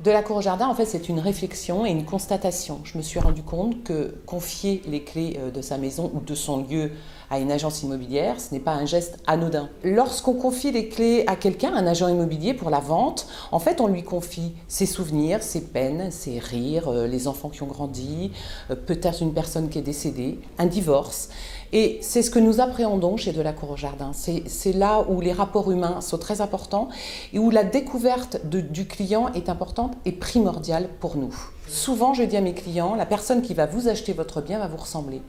De la cour au jardin, en fait, c'est une réflexion et une constatation. Je me suis rendu compte que confier les clés de sa maison ou de son lieu à une agence immobilière, ce n'est pas un geste anodin. Lorsqu'on confie les clés à quelqu'un, un agent immobilier pour la vente, en fait, on lui confie ses souvenirs, ses peines, ses rires, les enfants qui ont grandi, peut-être une personne qui est décédée, un divorce. Et c'est ce que nous appréhendons chez De la cour au jardin. C'est là où les rapports humains sont très importants et où la découverte du client est importante et primordiale pour nous. Souvent, je dis à mes clients, la personne qui va vous acheter votre bien va vous ressembler.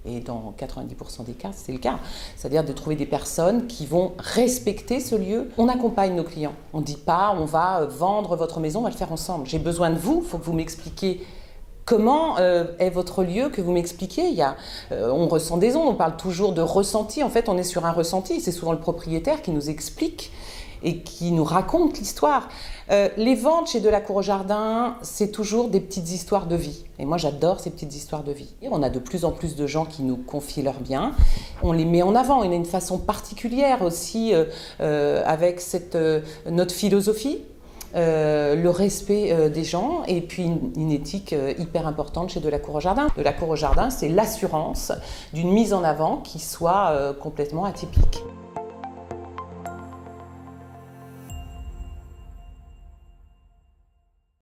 Et dans 90% des cas, c'est le cas. C'est-à-dire de trouver des personnes qui vont respecter ce lieu. On accompagne nos clients. On ne dit pas, on va vendre votre maison, on va le faire ensemble. J'ai besoin de vous, il faut que vous m'expliquiez comment est votre lieu, que vous m'expliquiez. On ressent des ondes, on parle toujours de ressenti. En fait, on est sur un ressenti. C'est souvent le propriétaire qui nous explique et qui nous raconte l'histoire. Les ventes chez De la cour au jardin, c'est toujours des petites histoires de vie. Et moi, j'adore ces petites histoires de vie. Et on a de plus en plus de gens qui nous confient leurs biens. On les met en avant. Il y a une façon particulière aussi avec notre philosophie. Le respect des gens et puis une éthique hyper importante chez De la cour au jardin. De la cour au jardin, c'est l'assurance d'une mise en avant qui soit complètement atypique.